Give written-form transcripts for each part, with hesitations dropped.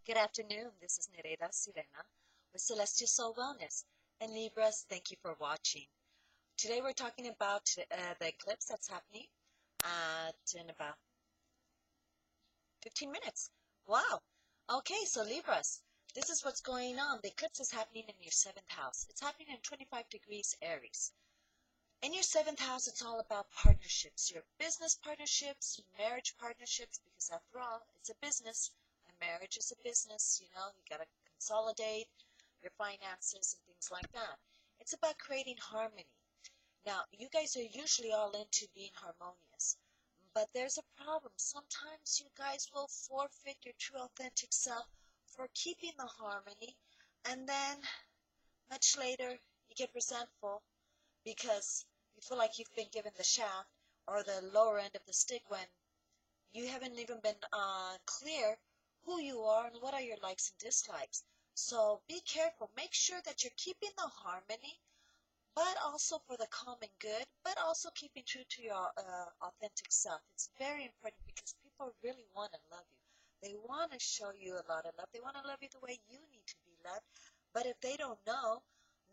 Good afternoon. This is Nereida Sirena with Celestial Soul Wellness. And Libras, thank you for watching. Today we're talking about the eclipse that's happening in about 15 minutes. Wow. Okay, so Libras, this is what's going on. The eclipse is happening in your 7th house. It's happening in 25 degrees Aries. In your 7th house, it's all about partnerships, your business partnerships, marriage partnerships, because after all, it's a business. And marriage is a business, you got to consolidate your finances and things like that. It's about creating harmony. Now, you guys are usually all into being harmonious, but there's a problem. Sometimes you guys will forfeit your true authentic self for keeping the harmony, and then much later you get resentful because you feel like you've been given the shaft or the lower end of the stick when you haven't even been clear who you are and what are your likes and dislikes. So be careful. Make sure that you're keeping the harmony, but also for the common good, but also keeping true to your authentic self. It's very important because people really want to love you. They want to show you a lot of love. They want to love you the way you need to be loved. But if they don't know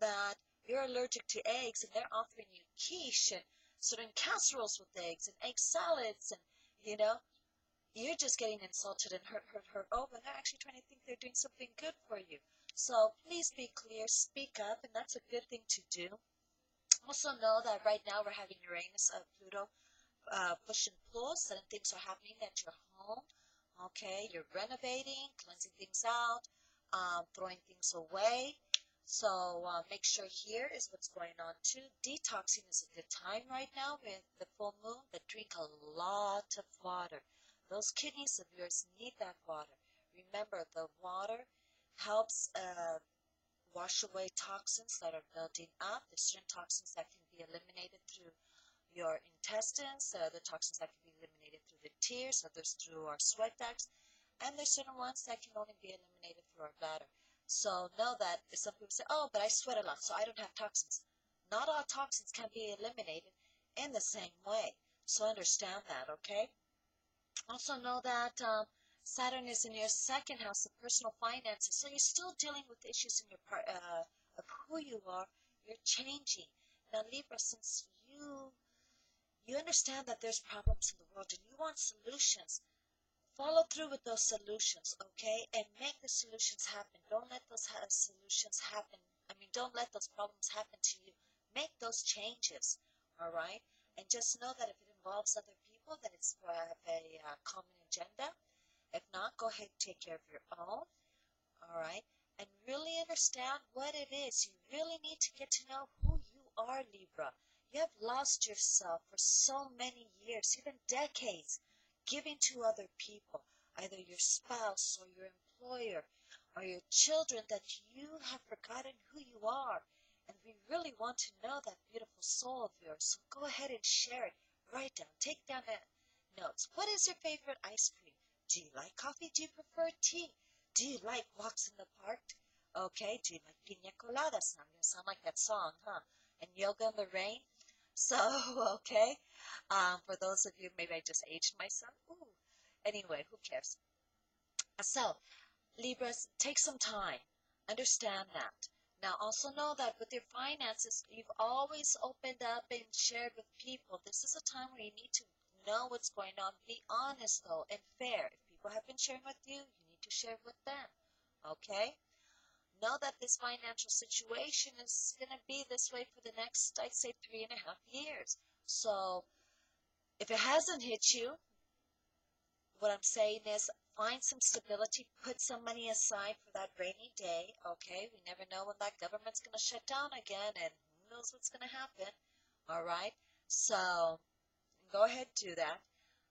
that you're allergic to eggs and they're offering you quiche and certain casseroles with eggs and egg salads and, you're just getting insulted and hurt over. And they're actually trying to think they're doing something good for you. So please be clear, speak up, and that's a good thing to do. Also know that right now we're having Uranus and Pluto push and pull. Certain things are happening at your home. Okay, you're renovating, cleansing things out, throwing things away. So make sure here is what's going on too. Detoxing is a good time right now with the full moon, but drink a lot of water. Those kidneys of yours need that water. Remember, the water helps wash away toxins that are building up. There's certain toxins that can be eliminated through your intestines, the toxins that can be eliminated through the tears, others through our sweat ducts, and there's certain ones that can only be eliminated through our bladder. So know that some people say, oh, but I sweat a lot, so I don't have toxins. Not all toxins can be eliminated in the same way. So understand that, okay? Also know that Saturn is in your 2nd house of personal finances, so you're still dealing with issues in your part of who you are. You're changing. Now, Libra, since you understand that there's problems in the world and you want solutions, follow through with those solutions, okay? And make the solutions happen. Don't let those solutions happen. Don't let those problems happen to you. Make those changes, all right? And just know that if it involves other people, then it's for a common agenda. If not, go ahead and take care of your own, all right? And really understand what it is. You really need to get to know who you are, Libra. You have lost yourself for so many years, even decades, giving to other people, either your spouse or your employer or your children, that you have forgotten who you are. And we really want to know that beautiful soul of yours. So go ahead and share it. Write down, take down notes. What is your favorite ice cream? Do you like coffee? Do you prefer tea? Do you like walks in the park? Okay, do you like piña coladas? Now you sound like that song, huh? And yoga in the rain? So, okay. For those of you, maybe I just aged myself. Ooh. Anyway, who cares? So, Libras, take some time. Understand that. Now, also know that with your finances, you've always opened up and shared with people. This is a time where you need to know what's going on. Be honest, though, and fair. If people have been sharing with you, you need to share with them. Okay? Know that this financial situation is going to be this way for the next, I'd say, 3.5 years. So, if it hasn't hit you, what I'm saying is find some stability, put some money aside for that rainy day, okay? We never know when that government's going to shut down again, and who knows what's going to happen, all right? So go ahead and do that.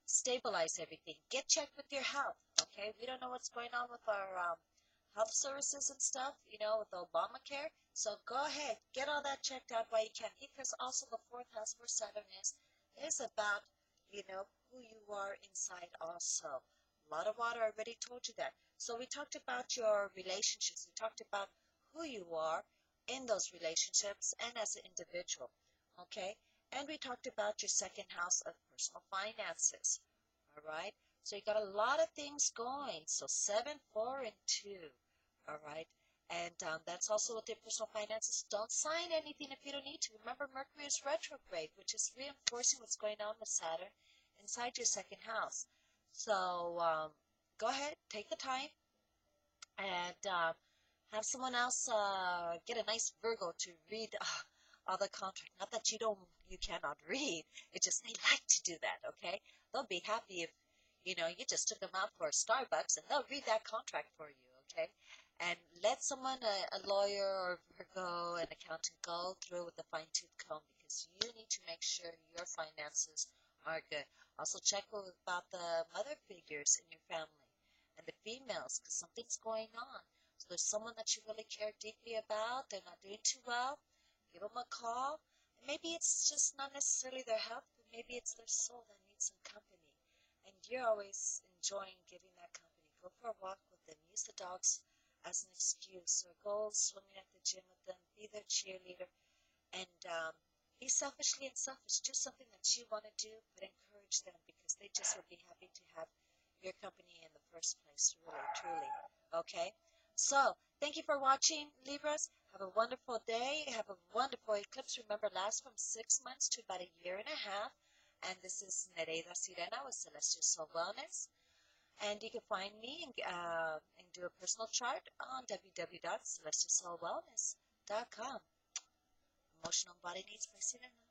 Stabilize everything. Get checked with your health, okay? We don't know what's going on with our health services and stuff, with Obamacare. So go ahead, get all that checked out while you can, because also the 4th house where Saturn is about, who you are inside also. A lot of water, I already told you that. So we talked about your relationships. We talked about who you are in those relationships and as an individual, okay? And we talked about your 2nd house of personal finances, all right? So you got a lot of things going. So 7, 4, and 2. All right. And that's also with your personal finances. Don't sign anything if you don't need to. Remember, Mercury is retrograde, which is reinforcing what's going on with Saturn inside your second house. So go ahead, take the time, and have someone else get a nice Virgo to read all the contract. Not that you cannot read. It's just they like to do that. Okay, they'll be happy if you just took them out for a Starbucks and they'll read that contract for you. Okay, and let someone, a lawyer or Virgo, an accountant, go through with a fine-tooth comb because you need to make sure your finances are good. Also check about the mother figures in your family and the females because something's going on. So there's someone that you really care deeply about. They're not doing too well. Give them a call. And maybe it's just not necessarily their health, but maybe it's their soul that needs some company. And you're always enjoying giving that company. Go for a walk with them. Use the dogs as an excuse, or go swimming at the gym with them. Be their cheerleader, and be selfishly unselfish. Do something that you want to do, but encourage them because they just would be happy to have your company in the first place, really, truly. Okay? So, thank you for watching, Libras. Have a wonderful day. Have a wonderful eclipse. Remember, lasts from 6 months to about a year and a half. And this is Nereida Sirena with Celestial Soul Wellness. And you can find me and do a personal chart on www.celestialsoulwellness.com. Emotional Body Needs by Sirena.